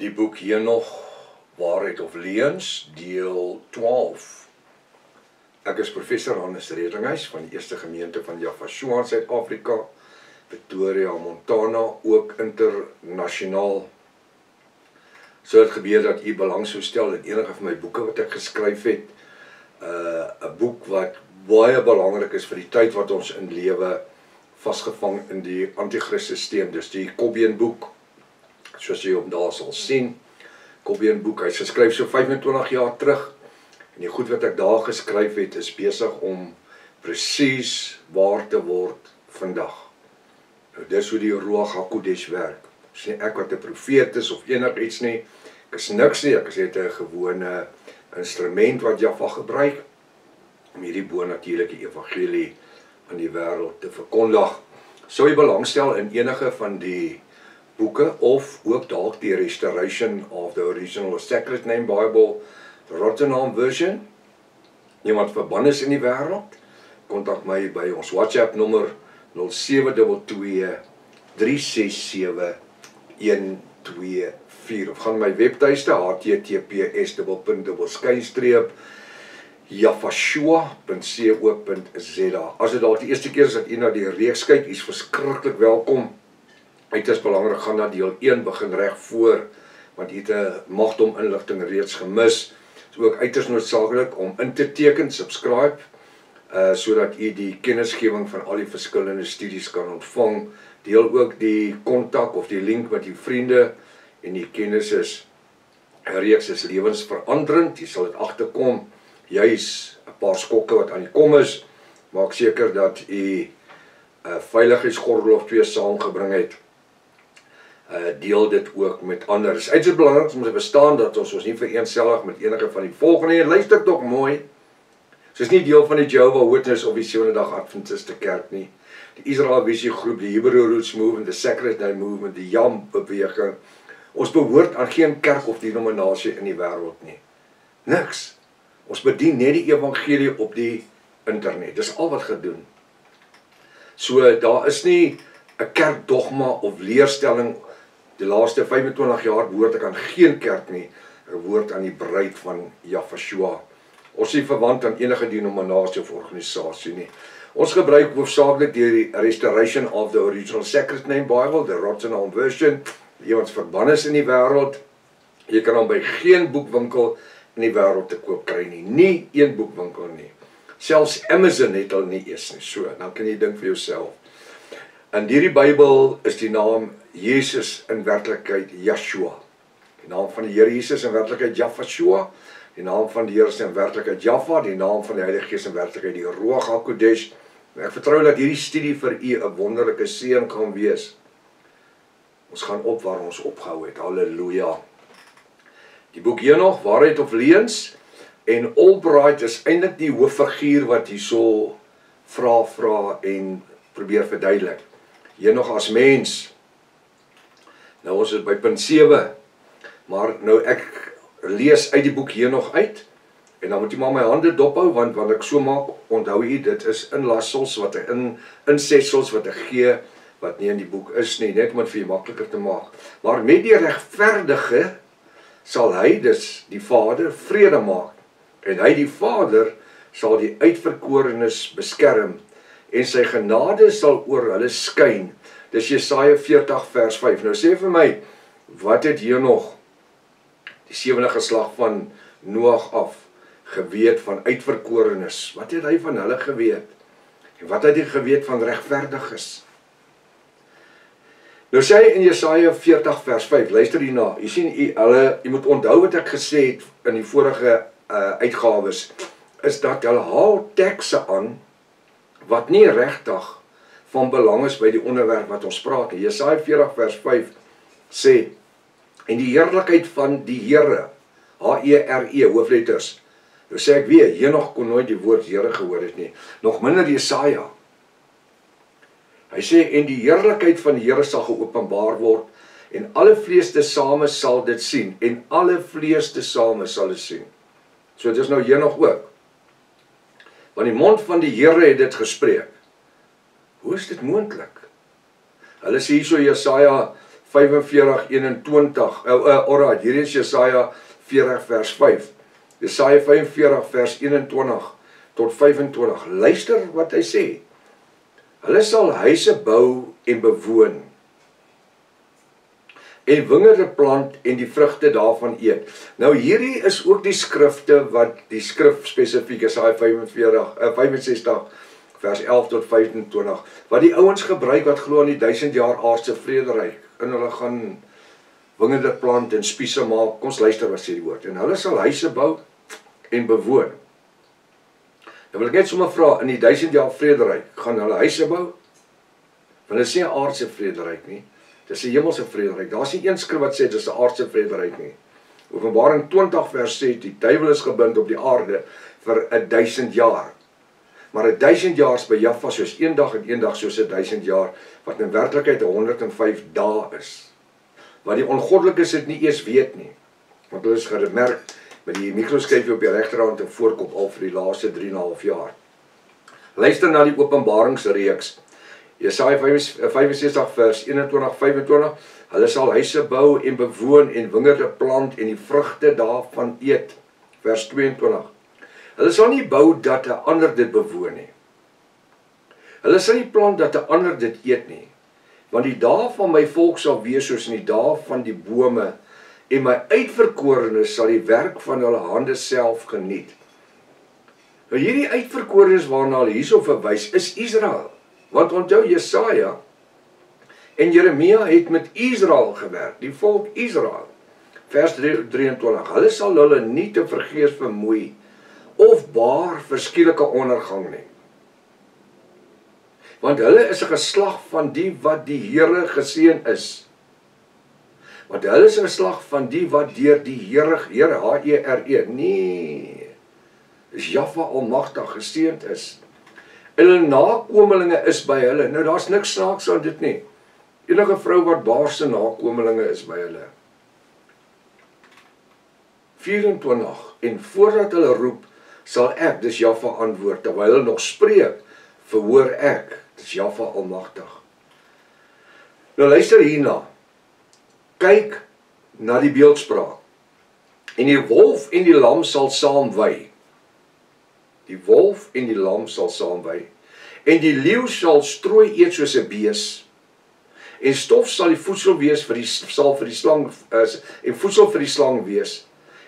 Die boek Henog, Waarheid of Leuns, deel 12. Ek is professor Hannes Redinghuis van die Eerste Gemeente van Yafashua in Suid-Afrika, Pretoria, Montana, ook internasionaal. So het gebeur dat u belang sou stel in enige van my boeke wat ek geskryf het. 'n boek wat baie belangrik is vir die tyd wat ons in lewe, vasgevang in die anti-Christus-systeem. Dis die Kobien boek, soos jy op daar sal sien. Kobien boek, hy is geskryf so 25 jaar terug. En die goed wat ek daar geskryf het, is besig om presies waar te word vandag. Nou, dis hoe die Ruach HaKodesh werk. Dis nie ek wat 'n profeet is of enigiets nie. Ek is niks nie, ek is net 'n gewone instrument wat Jaffa gebruik om hierdie bonatuurlike evangelie aan die wêreld te verkondig. Sou jy belangstel in enige van die boeke of ook dalk die Restoration of the Original Sacred Name Bible, the Rotterdam version, iemand verband is in die wêreld, kontak my by ons WhatsApp nommer 0722 367 124 of gaan my webtuiste https://yafashua.co.za. As dit dalk die eerste keer is dat u na die reeks kyk, is verskriklik welkom. Dit is belangrik, gaan na deel 1 begin reg voor, want u het 'n magdom inligting reeds gemis. Dit is ook uiters noodsaaklik om in te teken, subscribe, sodat u die kennisgewing van al die verskillende studies kan ontvang. Deel ook die kontak of die link met die vriende en die kennis is. 'n reeks is lewensveranderend, jy sal dit agterkom. Juis 'n paar skokke wat aan die kom is, maak seker dat u 'n veiligheidsgordel of 2 saamgebring het. Deel dit ook met ander. Dit is uiters belangrik om te verstaan dat ons nie vereenselwig met enige van die volgende nie. Luister tog mooi. Soos nie deel van die Jehovah's Witness of die Sewende-dag Adventiste kerk nie. Die Israel Visie groep, die Hebrew Roots Movement, die Sacred Name Movement, die YAM beweging. Ons behoort aan geen kerk of denominasie in die wêreld nie. Niks. Ons bedien net die evangelie op die internet. Dis al wat gedoen. So daar is nie 'n kerkdogma of leerstelling. Die laaste 25 jaar behoort ek aan geen kerk nie. Ek behoort aan die bruid van Yafashua. Ons is nie verwant aan enige denominasie of organisasie nie. Ons gebruik hoofsaaklik die Restoration of the Original Sacred Name Bible, the Rotterdam version. Iemand verband is in die wêreld. Jy kan hom by geen boekwinkel in die wêreld te koop kry nie. Nie een boekwinkel nie. Selfs Amazon het al nie eens nie. So, dan kan jy dink vir jouself. In hierdie Bybel is die naam Jesus in werklikheid Yeshua. Die naam van die Here Jesus in werklikheid Yafashua. Die naam van die Here is in werklikheid Jaffa. Die naam van die Heilige Gees in werklikheid die Ruach HaKodesh. Ek vertrou dat hierdie studie vir u 'n wonderlike seën gaan wees. Ons gaan op waar ons opgehou het. Halleluja. Die boek Henog, Waarheid of Leuns, en Albright is eintlik die hooffiguur wat hierso vra en probeer verduidelik. Henog as mens. Nou ons is by punt 7. Maar nou ek lees uit die boek Henog uit. En dan moet jy maar my hande dophou, want wat ek so maak, onthou jy, dit is inlassels wat ek insetsels wat ek gee, wat nie in die boek is nie, net om dit vir jy makliker te maak. Maar met die regverdige sal hy, dus die Vader, vrede maak. En hy, die Vader, sal die uitverkorenes beskerm. En sy genade sal oor hulle skyn. Dis Jesaja 40 vers 5. Nou sê vir my, wat het Henog, die 7de geslag van Noag af, geweet van uitverkorenes? Wat het hy van hulle geweet? En wat het hy geweet van regverdiges? Nou sê hy in Jesaja 40 vers 5, luister hierna, jy sien, jy moet onthou wat ek gesê het in die vorige uitgawes, is dat hulle haal tekste aan, wat nie regtig van belang is by die onderwerp wat ons praat. Jesaja 40 vers 5 sê, en die heerlikheid van die Here, H-E-R-E, hoofletters. Nou sê ek weer, Henog kon nooit die woord Here gehoor het nie, nog minder Jesaja. Hy sê, en die heerlikheid van die Here sal geopenbaar word, en alle vlees tesame sal dit sien, en alle vlees tesame sal dit sien. So dit is nou Henog ook. Want die mond van die Here het dit gespreek. Hoe is dit moontlik? Hulle sê hierso Jesaja 45:21. Alright, hier is Jesaja 40 vers 5. Jesaja 45 vers 21 tot 25. Luister wat hy sê. Hulle sal huise bou en bewoon, en wingerde plant en die vrugte daarvan eet. Nou hierdie is ook die skrifte wat die skrif spesifiek is, Jesaja 65 vers 11 tot 25, wat die ouens gebruik wat glo aan die 1000 jaar aardse vrederyk, en hulle gaan wingerde plant en spiese maak. Kom ons luister wat sê die woord. En hulle sal huise bou en bewoon. Nou wil ek net sommer vra, in die 1000 jaar vrederyk, gaan hulle huise bou? Want dit is nie 'n aardse vrederyk nie, dit is 'n hemelse vrederyk. Daar is nie een skrif wat sê dit is 'n aardse vrederyk nie. Openbaring 20 vers sê, die duiwel is gebind op die aarde vir 1000 jaar. Maar 1000 jaar is by Jaffa soos een dag en een dag soos 1000 jaar, wat in werklikheid 105 dae is. Wat die ongoddelikes dit nie eers weet nie. Want hulle is gemerk met die mikroskyfie op die regterhand en voorkop al vir die laaste 3,5 jaar. Luister na die Openbaringsreeks. Jesaja 65 vers 21-25. Hulle sal huise bou en bewoon en wingerde plant en die vrugte daarvan eet. Vers 22. Hulle sal nie bou dat 'n ander dit bewoon nie. Hulle sal nie plant dat 'n ander dit eet nie. Want die dae van my volk sal wees soos in die dae van die bome, en my uitverkorenes sal die werk van hulle hande self geniet. Nou hierdie uitverkorenes waarna hulle hierso verwys is Israel. Want onthou Jesaja en Jeremia het met Israel gewerk, die volk Israel. Vers 23. Hulle sal hulle nie te vergeefs vermoei of baar vir skielike ondergang nie. Want hulle is 'n geslag van die wat die Here geseën is. Want hulle is 'n geslag van die wat deur die Here, H-E-R-E, nee, is Jaffa almagtig geseënd is. En hulle nakomelinge is by hulle. Nou daar's niks snaaks aan dit nie. Enige vrou wat baar se nakomelinge is by hulle. 24. En voordat hulle roep, sal ek, dis Jaffa antwoord, terwyl hulle nog spreek, verhoor ek, dis Jaffa almagtig. Nou luister hierna. Kyk na die beeldspraak. En die wolf en die lam sal saam wei. Die wolf en die lam sal saam wei. En die leeu sal strooi eet soos 'n bees. En stof sal die voedsel wees vir die slang, en voedsel vir die slang wees.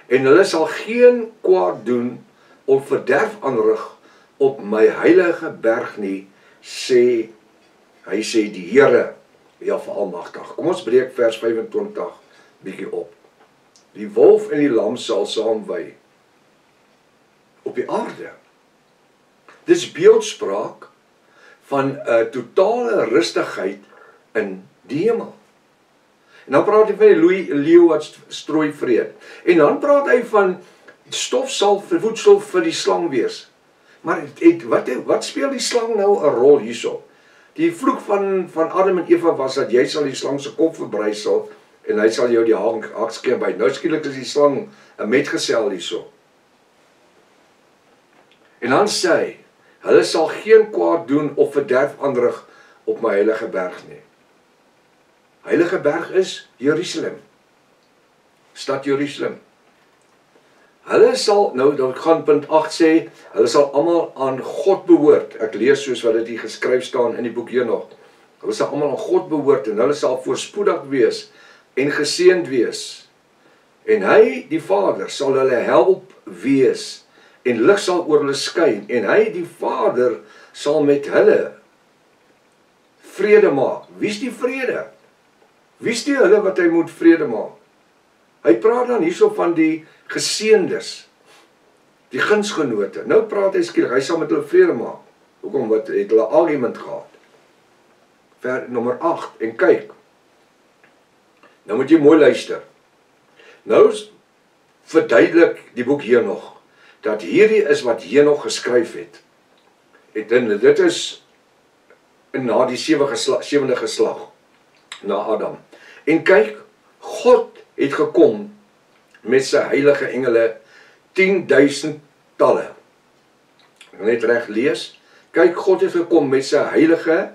En hulle sal geen kwaad doen of verderf aanrig op my heilige berg nie, sê die Here, Jaffa almagtig. Kom ons breek vers 25 bietjie op. Die wolf en die lam sal saam wei op die aarde. Dis beeldspraak van 'n totale rustigheid in die hemel. En dan praat hy van die leeu wat strooi vreet. En dan praat hy van stof sal vir voedsel vir die slang wees. Maar wat speel die slang nou 'n rol hierso? Die vloek van Adam en Eva was dat jy sal die slang se kop verbrysel en hy sal jou die hakskeer byt. Nou skielik is die slang 'n metgesel hierso. En dan sê hy, hulle sal geen kwaad doen of verderf aanrig op my heilige berg nie. Heilige berg is Jerusalem. Stad Jerusalem. Hulle sal, nou gaan punt 8 sê, hulle sal almal aan God behoort. Ek lees soos wat dit hier geskryf staan in die boek Henog. Hulle sal almal aan God behoort en hulle sal voorspoedig wees en geseënd wees. En hy, die Vader, sal hulle help wees en lig sal oor hulle skyn. En hy, die Vader, sal met hulle vrede maak. Wie is die vrede? Wie is die hulle wat hy moet vrede maak? Hy praat dan hierso van die geseëndes, die gunsgenote. Nou praat hy skielik, hy sal met hulle vrede maak. Hoekom, wat het hulle argument gehad? Vers nommer 8, en kyk. Nou moet jy mooi luister. Nou verduidelik die boek Henog, dat hierdie is wat Henog geskryf het. En dit is na die sewende geslag, na Adam. En kyk, God het gekom met sy heilige engele 10.000 talle. Ek wil net reg lees. Kyk, God het gekom met sy heilige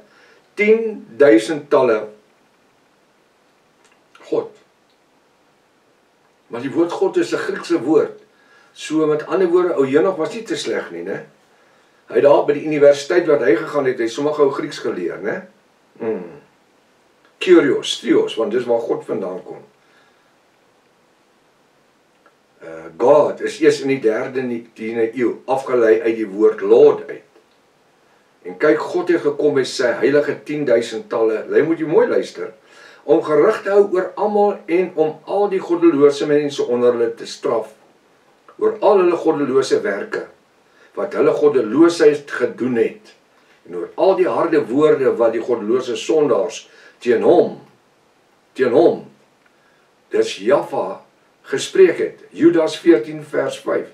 10.000 talle Maar die woord God is 'n Griekse woord. So met ander woorde, ou Henog was nie te sleg nie, né? Hy het daar by die universiteit wat hy gegaan het, hy sommer gou Grieks geleer, né? Kyrios, Theos, want dis waar God vandaan kom. God is eers in die 13de eeu afgelei uit die woord Lord uit. En kyk, God het gekom met sy heilige 10.000 talle, jy moet jy mooi luister, om gerig te hou oor almal en om al die goddelose mense onder hulle te straf, oor al hulle goddelose werke, wat hulle goddeloosheid gedoen het, en oor al die harde woorde wat die goddelose sondaars teen hom, dis Jaffa, gespreek het, Judas 14 vers 5.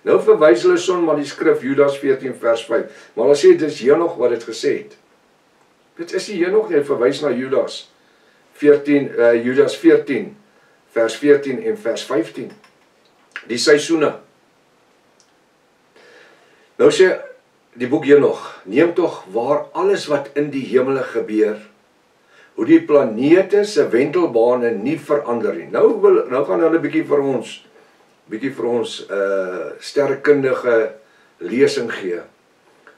Nou verwys hulle son maar die skrif Judas 14 vers 5, maar hulle sê dis Henog wat dit gesê het. Dit is die Henog nie, verwys na Judas 14 vers 14 en vers 15. Die seisoene. Nou sê die boek Henog, neem tog waar alles wat in die hemele gebeur, hoe die planete se wentelbane nie verander nie. Nou gaan hulle bietjie vir ons sterrekundige lesing gee.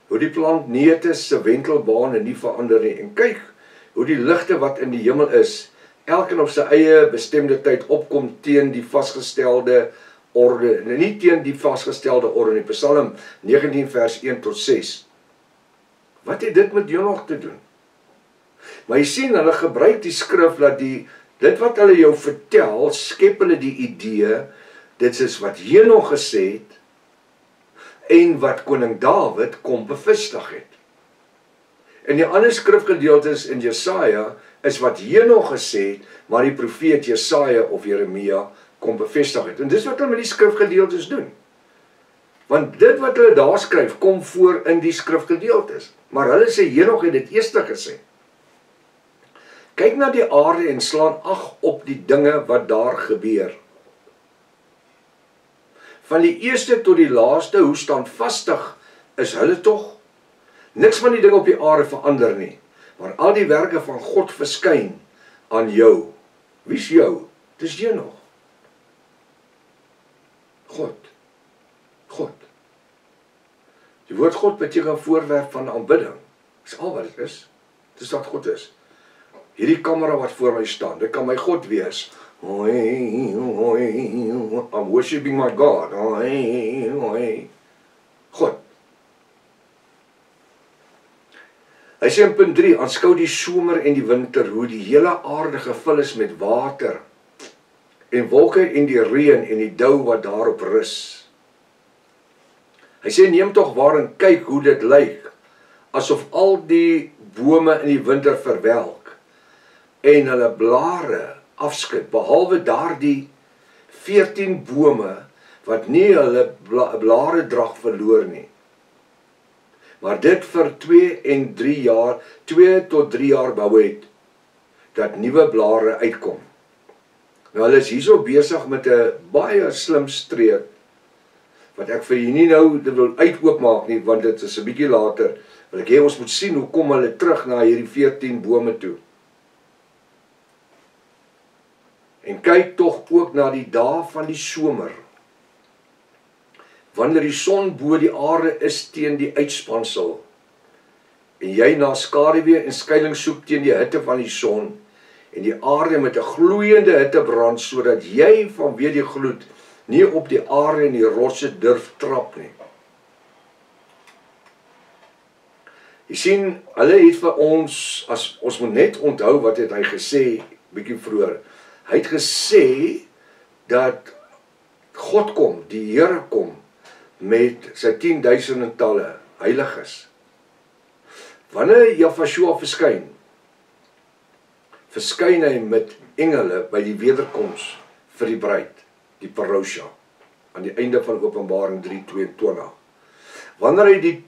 Hoe die planete se wentelbane nie verander nie. En kyk hoe die ligte wat in die hemel is, elkeen op sy eie bestemde tyd opkom teen die vasgestelde orde, nie teen die vasgestelde orde nie. Psalm 19 vers 1 tot 6. Wat het dit met Henog te doen? Maar jy sien, hulle gebruik die skrif dat dit wat hulle jou vertel, skep hulle die idee, dit is wat Henog gesê het, en wat koning Dawid kom bevestig het. En die ander skrifgedeeltes in Jesaja, is wat Henog gesê het, maar die profeet Jesaja of Jeremia kom bevestig het. En dis wat hulle met die skrifgedeeltes doen. Want dit wat hulle daar skryf, kom voor in die skrifgedeeltes. Maar hulle sê Henog het dit eers gesê. Kyk na die aarde en slaan ag op die dinge wat daar gebeur. Van die eerste tot die laaste, hoe standvastig is hulle tog? Niks van die dinge op die aarde verander nie, maar al die werke van God verskyn aan jou. Wie's jou? Dis Henog. God. Die woord God beteken voorwerp van aanbidding. Dis al wat dit is. Dis wat God is. Hierdie kamera wat voor my staan, dit kan my God wees. I'm worshiping my God. God. Hy sê in punt 3, aanskou die somer en die winter, hoe die hele aarde gevul is met water, en wolke en die reën en die dou wat daarop rus. Hy sê, neem tog waar en kyk hoe dit lyk, asof al die bome in die winter verwelk, en hulle blare afskud, behalwe daardie 14 bome, wat nie hulle blare drag verloor nie. Maar dit vir 2 tot 3 jaar bou het, dat nuwe blare uitkom. Nou hulle is hierso besig met 'n baie slim streek, wat ek vir julle nie nou wil uitoopmaak nie, want dit is 'n bietjie later, wil ek hê ons moet sien hoe kom hulle terug na hierdie 14 bome toe. En kyk tog ook na die dae van die somer, wanneer die son bo die aarde is teen die uitspansel, en jy na skaduwee en skuilings soek teen die hitte van die son, en die aarde met 'n gloeiende hitte brand, sodat jy vanweë die gloed nie op die aarde en die rotse durf trap nie. Jy sien, hulle het vir ons, as ons moet net onthou wat het hy gesê, bietjie vroeër. Hy het gesê dat God kom, die Here kom, met sy 10.000 talle heiliges. Wanneer Jahshua verskyn hy met engele by die wederkoms vir die bruid, die parousia, aan die einde van Openbaring 3:22. Wanneer hy dit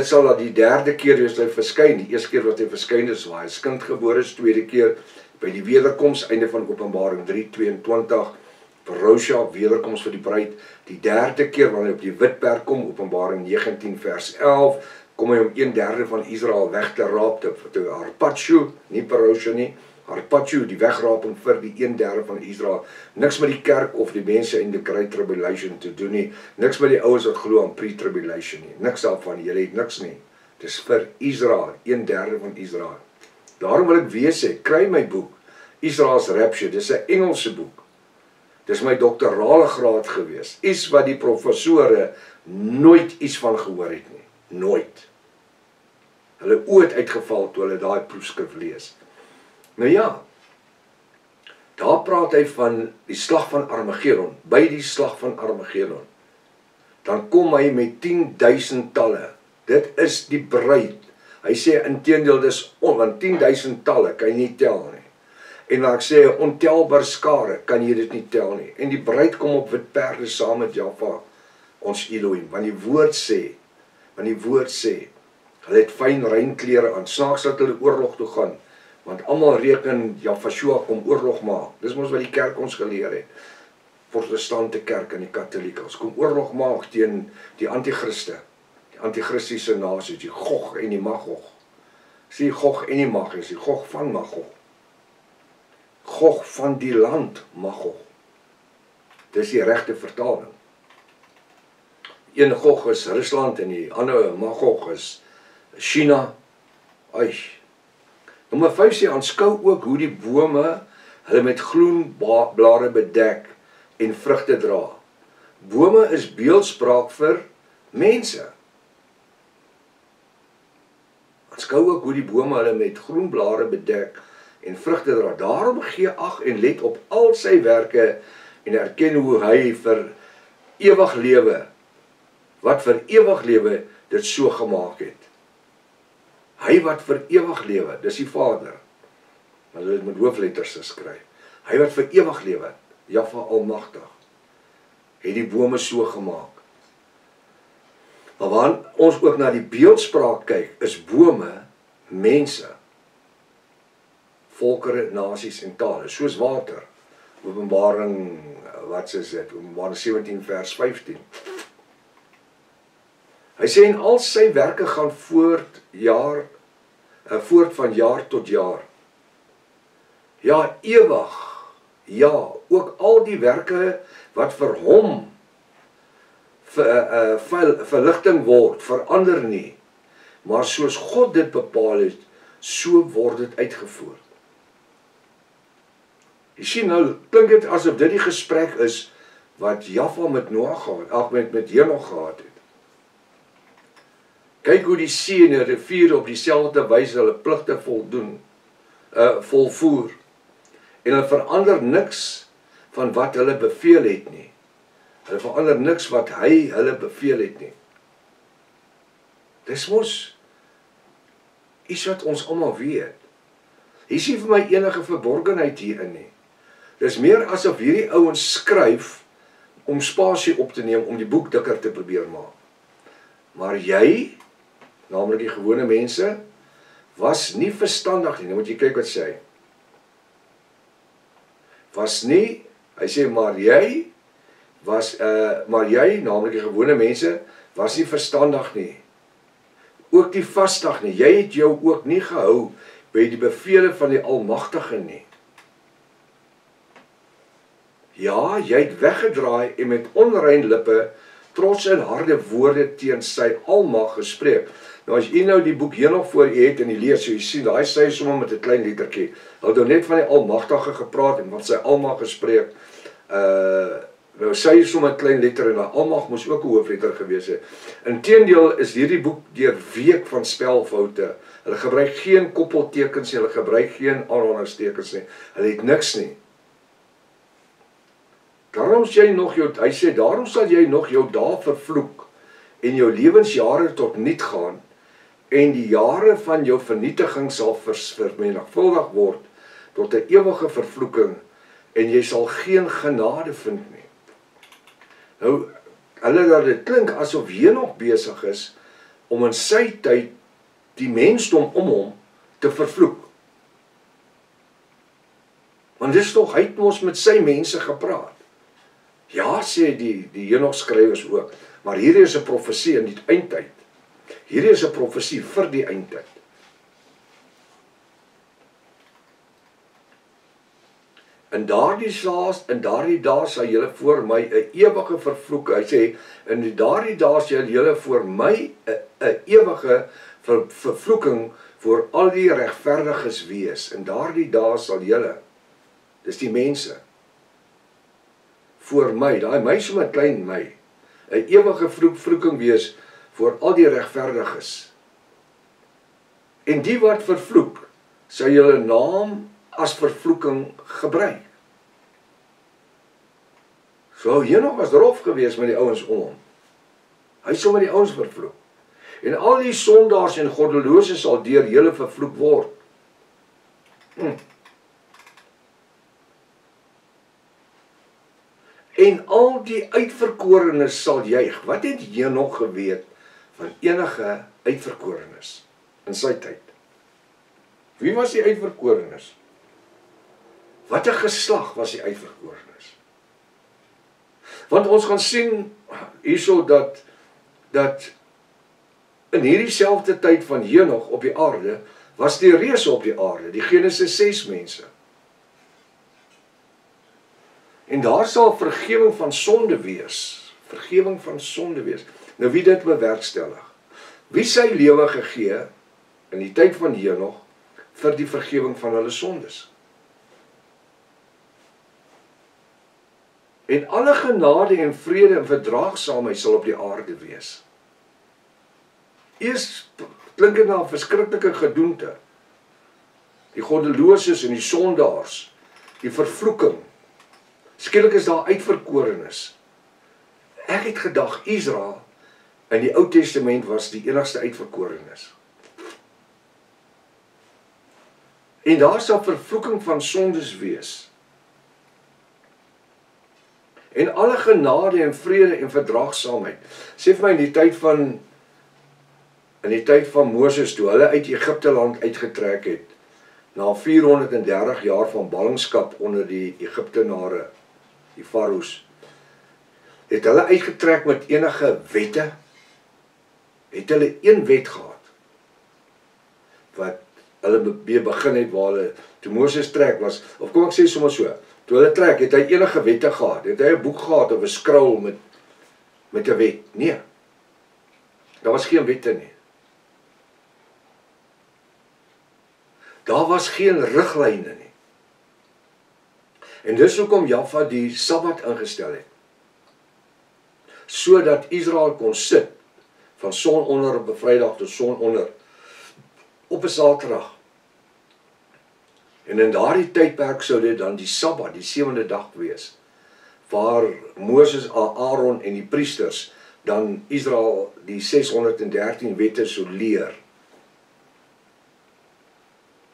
sal dat die derde keer wees hy verskyn, die eerste keer wat hy verskyn is, waar hy as kind gebore is, tweede keer by die wederkoms, einde van Openbaring 3:22, parousia, wederkoms vir die bruid, die derde keer wanneer hy op die wit perd kom, Openbaring 19 vers 11, kom hy om 1/3 van Israel weg te raap, te harpatsjo, nie parousia nie, Harpacho, die wegraping vir die 1/3 van Israel. Niks met die kerk of die mense in the Great Tribulation te doen nie. Niks met die ouens wat glo aan pre-tribulation nie. Niks daarvan, julle het niks nie. Dis vir Israel, 1/3 van Israel. Daarom wil ek weer sê, kry my boek, Israel's Rapture, dis 'n Engelse boek. Dis my doktorale graad gewees. Iets wat die professore nooit iets van gehoor het nie. Nooit. Hulle ooit uitgeval toe hulle daai proefskrif lees. Nou ja, daar praat hy van die slag van Armageddon, by die slag van Armageddon. Dan kom hy met 10.000 talle. Dit is die bruid. Hy sê inteendeel dis want 10.000 talle kan jy nie tel nie. En wat ek sê, ontelbare skare kan jy dit nie tel nie. En die bruid kom op wit perde saam met Jahwe, ons Elohim. Want die woord sê, hulle het fyn rein klere aan. Snaaks dat hulle oorlog toe gaan. Want almal reken Jahwe kom oorlog maak. Dis mos wat die kerk ons geleer het. Protestante kerk en die katolieke. Ons kom oorlog maak teen die antichriste. Die antichristiese nasies, die Gog en die Magog. Sê die Gog en die Magog, is die Gog van Magog. Gog van die land Magog. Dis die regte vertaling. Een Gog is Rusland en die ander Magog is China. Nommer 5 sê, aanskou ook hoe die bome hulle met groen blare bedek en vrugte dra. Bome is beeldspraak vir mense. Aanskou ook hoe die bome hulle met groen blare bedek en vrugte dra. Daarom gee ag en let op al sy werke en erken hoe hy vir ewig lewe, wat vir ewig lewe dit so gemaak het. Hy wat vir ewig lewe, dis die Vader, maar dit met hoofletters geskryf. Hy wat vir ewig lewe, Jahwe Almagtig, het die bome so gemaak. Maar wanneer ons ook na die beeldspraak kyk, is bome mense, volkere, nasies en tale, soos water. Openbaring, wat is dit? Openbaring 17 vers 15. Hy sê, en al sy werke gaan voort van jaar tot jaar. Ja, ewig. Ja, ook al die werke wat vir hom verligting word, verander nie. Maar soos God dit bepaal het, so word dit uitgevoer. Jy sien nou, klink dit asof dit die gesprek is wat Jahwe met Noag gehad, met Henoch gehad het. Kyk hoe die see en die rivier op dieselfde wyse hulle pligte volvoer. En hulle verander niks van wat hulle beveel het nie. Hulle verander niks wat hy hulle beveel het nie. Dis mos iets wat ons almal weet. Hier sien vir my enige verborgenheid hierin nie. Dis meer asof hierdie ouens skryf om spasie op te neem om die boek dikker te probeer maak. Maar jy, naamlik die gewone mense, was nie verstandig nie. Nou moet jy kyk wat sê hy. Was nie, hy sê, maar jy, naamlik die gewone mense, was nie verstandig nie. Ook die vastig nie. Jy het jou ook nie gehou by die bevele van die Almagtige nie. Ja, jy het weggedraai en met onrein lippe, trots en harde woorde teen sy almag gespreek. Nou as jy nou die boek Henoch voor jy het en jy lees, so jy sien, daai sê sommer met 'n klein lettertjie. Hulle het nou net van die Almagtige gepraat en wat sy almag gespreek. Nou sê jy sommer 'n klein letter en daai almag moes ook 'n hoofletter gewees het. Inteendeel is hierdie boek deurweek van spelfoute. Hulle gebruik geen koppeltekens nie, hulle gebruik geen aanhalingstekens nie. Hulle het niks nie. Daarom hy sê, daarom sal jy nog jou dae vervloek en jou lewensjare tot niet gaan en die jare van jou vernietiging sal vermenigvuldig word tot 'n ewige vervloeking en jy sal geen genade vind nie. Nou, dit klink asof Henoch besig is om in sy tyd die mensdom om hom te vervloek. Want dis tog, hy het mos met sy mense gepraat. Ja, sê die Henoch skrywers ook, maar hierdie is 'n profesie in die eindtyd. Hierdie is 'n profesie vir die eindtyd. In daardie dae sal julle voor my 'n ewige vervloek. Hy sê, in daardie dae sal julle voor my 'n ewige vervloeking voor al die regverdiges wees. In daardie dae sal julle, dis die mense, voor my, daai my so 'n klein my, 'n ewige vervloeking wees voor al die regverdiges. En die wat vervloek, sal julle naam as vervloeking gebruik. So Henog was rof geweest met die ouens om hom. Hy sou met die ouens vervloek. En al die sondaars en goddeloses sal deur julle vervloek word. En al die uitverkorenes sal juig. Wat het Henog geweet van enige uitverkorenes in sy tyd? Wie was die uitverkorenes? Wat 'n geslag was die uitverkorenes? Want ons gaan sien hierso dat in hierdie selfde tyd van Henog op die aarde, was die reëse op die aarde, die Genesis 6 mense. En daar sal vergewing van sonde wees. Vergewing van sonde wees. Nou wie dit bewerkstellig? Wie sy lewe gegee in die tyd van Henog vir die vergewing van hulle sondes? En alle genade en vrede en verdraagsaamheid sal op die aarde wees. Eers klink dit na 'n verskriklike gedoente. Die goddeloses en die sondaars, die vervloeking. Skielik is daar uitverkorenes. Ek het gedag Israel in die Ou Testament was die enigste uitverkorenes. En daar sal vervloeking van sondes wees. En alle genade en vrede en verdraagsaamheid. Sê vir my in die tyd van Moses toe hulle uit Egipte land uitgetrek het, na 430 jaar van ballingskap onder die Egiptenare, die farao's, het hulle uitgetrek met enige wette, het hulle een wet gehad, wat hulle begin het waar hulle, toe Moses trek was, of kom ek sê sommer so, toe hulle trek, het hy enige wette gehad, het hy 'n boek gehad of 'n skrol met 'n wet? Nee, daar was geen wette nie. Daar was geen riglyne nie. En dis hoekom Jahwe die Sabbat ingestel het. Sodat Israel kon sit van sononder op 'n Vrydag tot sononder op 'n Saterdag. En in daardie tydperk sou dit dan die Sabbat, die 7de dag wees, waar Moses, Aaron en die priesters dan Israel die 613 wette sou leer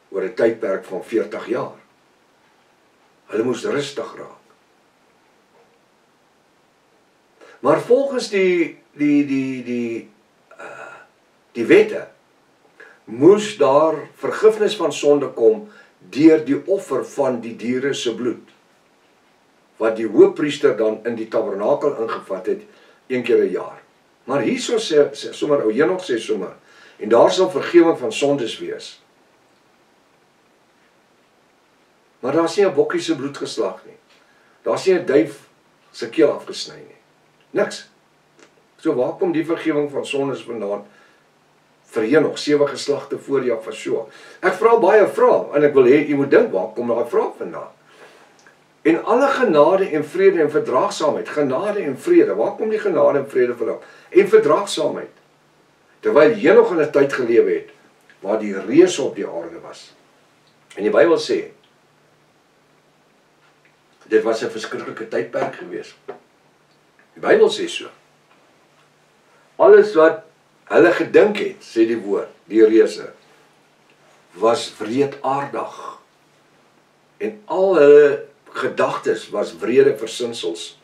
oor 'n tydperk van 40 jaar. Hulle moes rustig raak. Maar volgens die wette moes daar vergifnis van sonde kom deur die offer van die diere se bloed, wat die hoofpriester dan in die tabernakel ingevat het, een keer 'n jaar. Maar hierso sê sommer ou Henog sê sommer, en daar sal vergewing van sondes wees. Maar daar is nie 'n bokkie se bloed geslag nie. Daar is nie 'n duif se keel afgesny nie. Niks. So waar kom die vergewing van sondes vandaan? Vir Henog 7 geslagte voor Jahwe. Ek vra baie vrae en ek wil hê u moet dink, waar kom daai vraag vandaan? En alle genade en vrede en verdraagsaamheid, genade en vrede, waar kom die genade en vrede vandaan? En verdraagsaamheid. Terwyl Henog in 'n tyd gelewe het waar die reëse op die aarde was. En die Bybel sê dit was 'n verskriklike tydperk geweest. Die Bybel sê so. Alles wat hulle gedink het, sê die woord, die reëse, was wreedaardig. En al hulle gedagtes was wrede versinsels.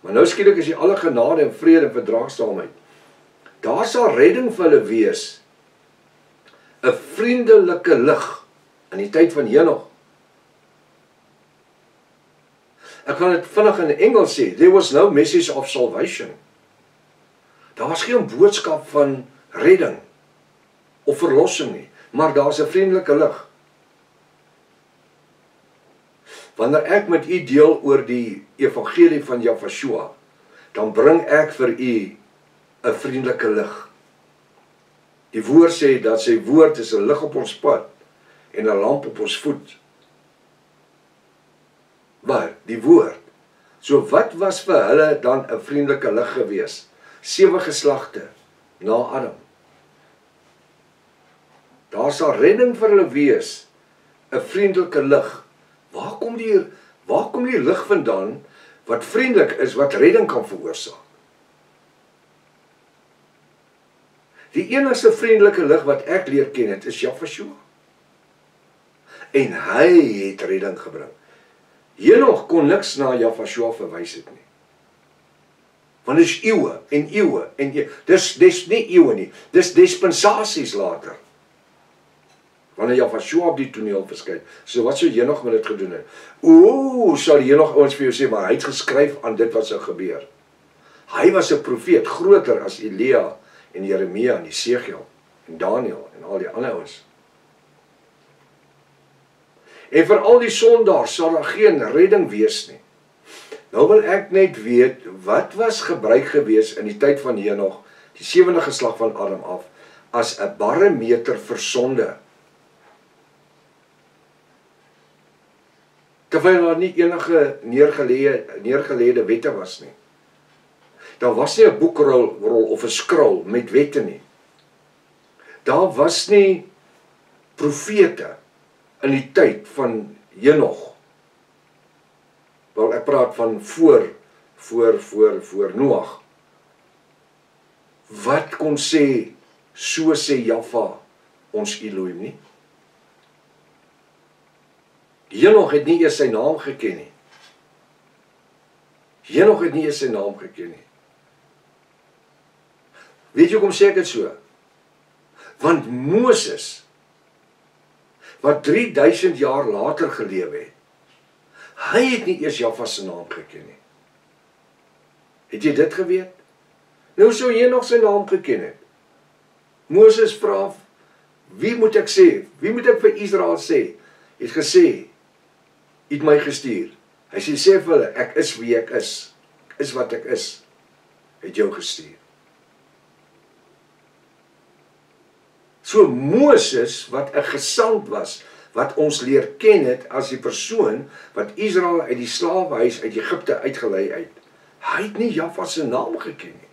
Maar nou skielik is die alle genade en vrede en verdraagsaamheid. Daar sal redding vir hulle wees. 'n vriendelike lig in die tyd van Henog. Ek kan dit vinnig in Engels sê, there was no message of salvation. Daar was geen boodskap van redding of verlossing nie, maar daar's 'n vriendelike lig. Wanneer ek met u deel oor die evangelie van Jahweh, dan bring ek vir u 'n vriendelike lig. Die woord sê dat sy woord is 'n lig op ons pad en 'n lamp op ons voet. Maar die woord. So wat was vir hulle dan 'n vriendelike lig gewees? 7 geslagte na Adam. Daar sal redding vir hulle wees, 'n vriendelike lig. Waar kom die lig vandaan wat vriendelik is, wat redding kan veroorsaak? Die enigste vriendelike lig wat ek leer ken het, is Jahweh. En hy het redding gebring. Henog kon niks na Jahweh verwys het nie. Want dit is eeue en eeue en eeue. Dis nie eeue nie, dis dispensasies later. Wanneer Jahweh op die toneel verskyn. So wat sou Henog met dit gedoen het? Sal Henog ouens vir jou sê, maar hy het geskryf aan dit wat sou gebeur. Hy was 'n profeet, groter as Elia en Jeremia en Esegiel en Daniel en al die ander ouens. En vir al die sondaars sal daar geen redding wees nie. Nou wil ek net weet, wat was gebruik gewees in die tyd van Henog, die 7de geslag van Adam af, as 'n barometer vir sonde? Terwyl daar nie enige neergelede wette was nie. Daar was nie 'n boekrol of 'n skrol met wette nie. Daar was nie profete in die tyd van Henog. Wel, ek praat van voor Noag. Wat kon sê, so sê Jahweh, ons Elohim nie? Henog het nie eers sy naam geken nie. Henog het nie eers sy naam geken nie. Weet jy hoekom sê ek dit so? Want Moses, wat 3000 jaar later geleef het, hy het nie eers Jahweh se naam geken nie. Het jy dit geweet? Nou sou Henog sy naam geken het. Moses vra, wie moet ek sê? Wie moet ek vir Israel sê? Het gesê, het my gestuur. Hy sê vir hulle, ek is wie ek is wat ek is, het jou gestuur. So Moses, wat 'n gesant was, wat ons leer ken het as die persoon wat Israel uit die slawehuis uit Egipte uitgelei het, hy het nie Jahweh se naam geken nie.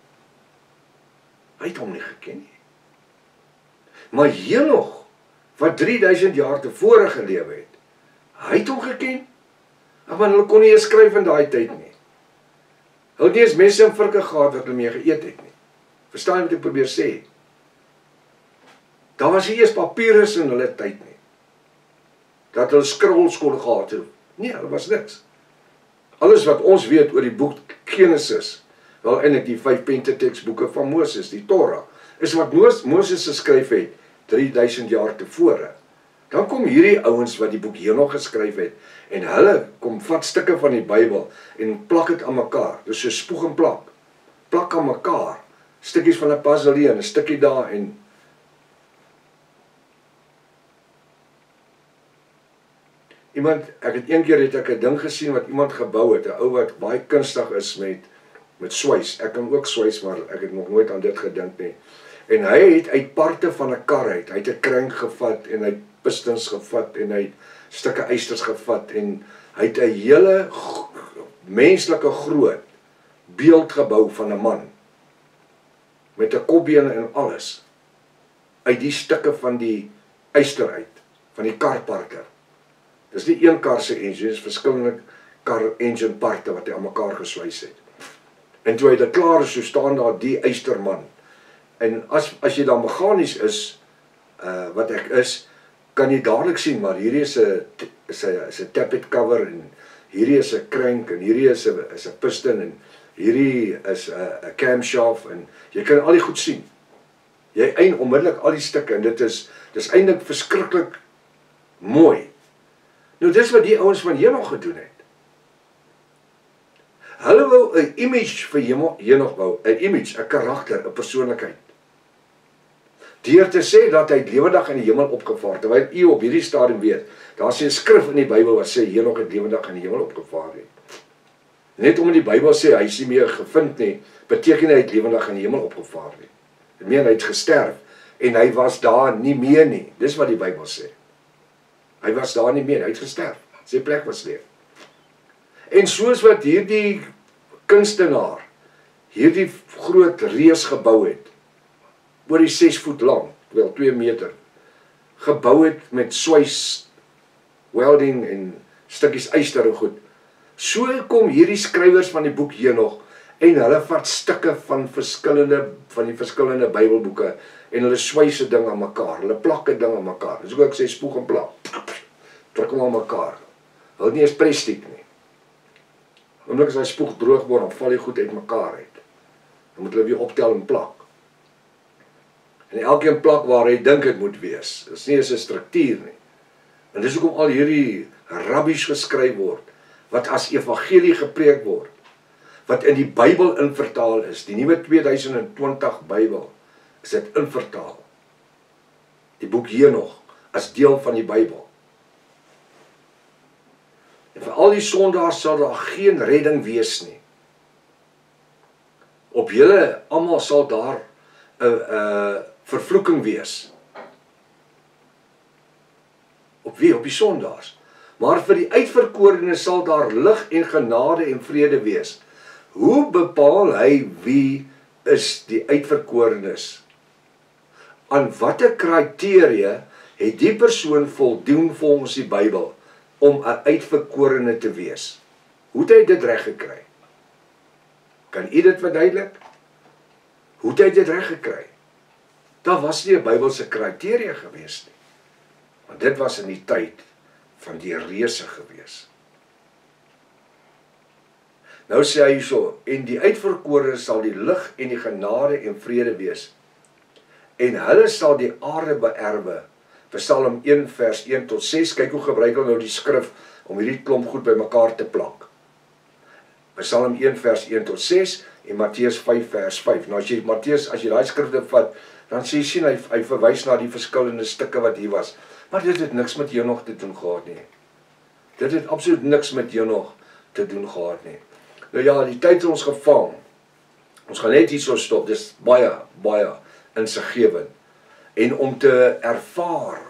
Hy het hom nie geken nie. Maar Henog, wat 3000 jaar tevore geleef het, hy het hom geken. Want hulle kon nie eens skryf in daai tyd nie. Hulle het nie eens mense in virke gehad wat hulle mee geëet het nie. Verstaan jy wat ek probeer sê? Daar was nie eers papyrus in hulle tyd nie. Dat hulle scrolls kon gehad het. Nee, hulle was niks. Alles wat ons weet oor die boek Genesis, wel eintlik die 5 Pentateuksboeke van Moses, die Torah, is wat Moses geskryf het 3000 jaar tevore. Dan kom hierdie ouens wat die boek Henog geskryf het, en hulle kom vat stukke van die Bybel en plak dit aan mekaar. Dus so spoeg en plak. Plak aan mekaar. Stukkies van 'n puzzle hier en 'n stukkie daar en ek het een keer 'n ding gesien wat iemand gebou het, 'n ou wat baie kunstig is met swys. Ek kan ook swys, maar ek het nog nooit aan dit gedink nie. En hy het uit parte van 'n kar uit, hy het 'n krank gevat en hy het pistons gevat en hy het stukke ysters gevat en hy het 'n hele menslike groot beeld gebou van 'n man met 'n kopbene en alles uit die stukke van die yster uit, van die karparte. Dis nie een kar se engine, dis verskillende kar engine parte wat hy aan mekaar geswys het. En toe hy dit klaar is, so staan daar die ysterman. En as jy dan meganies is, wat ek is, kan jy dadelik sien, maar hierdie is 'n tappet cover en hierdie is 'n crank en hierdie is 'n piston en hierdie is 'n camshaft en jy kan al die goed sien. Jy eien onmiddellik al die stukke en dis eintlik verskriklik mooi. Nou dis wat die ouens van Henog gedoen het. Hulle wou 'n image vir Henog bou, 'n image, 'n karakter, 'n persoonlikheid. Deur te sê dat hy lewendig in die hemel opgevaar, terwyl u op hierdie stadium weet, daar is 'n skrif in die Bybel wat sê Henog het lewendig in die hemel opgevaar het. Net omdat die Bybel sê hy is nie meer gevind nie, beteken hy het lewendig in die hemel opgevaar nie. Dit meen hy het gesterf en hy was daar nie meer nie. Dis wat die Bybel sê. Hy was daar nie meer, hy het gesterf. Sy plek was leeg. En soos wat hierdie kunstenaar hierdie groot reus gebou het, oor die 6 voet lang, wel 2 meter, gebou het met swys, welding en stukkies yster en goed. So kom hierdie skrywers van die boek Henog en hulle vat stukke van die verskillende Bybelboeke en hulle swys dit ding aan mekaar, hulle plak dit ding aan mekaar. Dis ook ek sê spoeg en plak. Druk hom aan mekaar. Hulle nie eens prestiek nie. Omdat as hy spoeg droog word, dan val die goed uit mekaar uit. Dan moet hulle weer optel en plak. En elkeen plak waar hy dink het moet wees. Dit is nie eens 'n struktuur nie. En dis hoekom al hierdie rabbies geskryf word, wat as evangelie gepreek word, wat in die Bybel invertaal is, die nuwe 2020 Bybel, is dit invertaal. Die boek Henog, as deel van die Bybel. En vir al die sondaars sal daar geen redding wees nie. Op julle almal sal daar 'n vervloeking wees. Op wie? Op die sondaars. Maar vir die uitverkorenes sal daar lig en genade en vrede wees. Hoe bepaal hy wie is die uitverkorenes? Aan watter kriteria het die persoon voldoen volgens die Bybel om 'n uitverkorene te wees? Hoe het hy dit reg gekry? Kan u dit verduidelik? Hoe het hy dit reg gekry? Daar was nie 'n Bybelse kriteria gewees nie. Want dit was in die tyd van die reuse gewees. Nou sê hy so, en die uitverkorenes sal die lig en die genade en vrede wees. En hulle sal die aarde beerwe. Psalm 1 vers 1 tot 6, kyk hoe gebruik hulle nou die skrif om hierdie klomp goed bymekaar te plak. Psalm 1 vers 1 tot 6 en Matteus 5 vers 5. Nou as jy daai skrifte vat, dan sê jy sien hy verwys na die verskillende stukke wat hier was. Maar dit het niks met Henog te doen gehad nie. Dit het absoluut niks met Henog te doen gehad nie. Nou ja, die tyd het ons gevang. Ons gaan net hierso stop. Dis baie insiggewend. En om te ervaar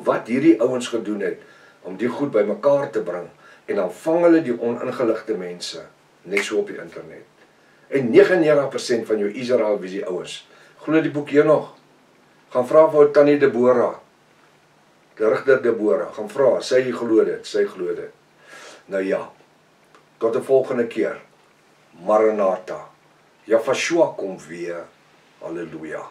wat hierdie ouens gedoen het om die goed bymekaar te bring en dan vang hulle die oningeligte mense net so op die internet. En 99% van jou Israel wie die ouens glo die boek Henog. Gaan vra vir Tannie Deborah. Die rigter Deborah, gaan vra, sy glo dit. Nou ja, tot 'n volgende keer. Maranatha. Yahshua kom weer. Halleluja.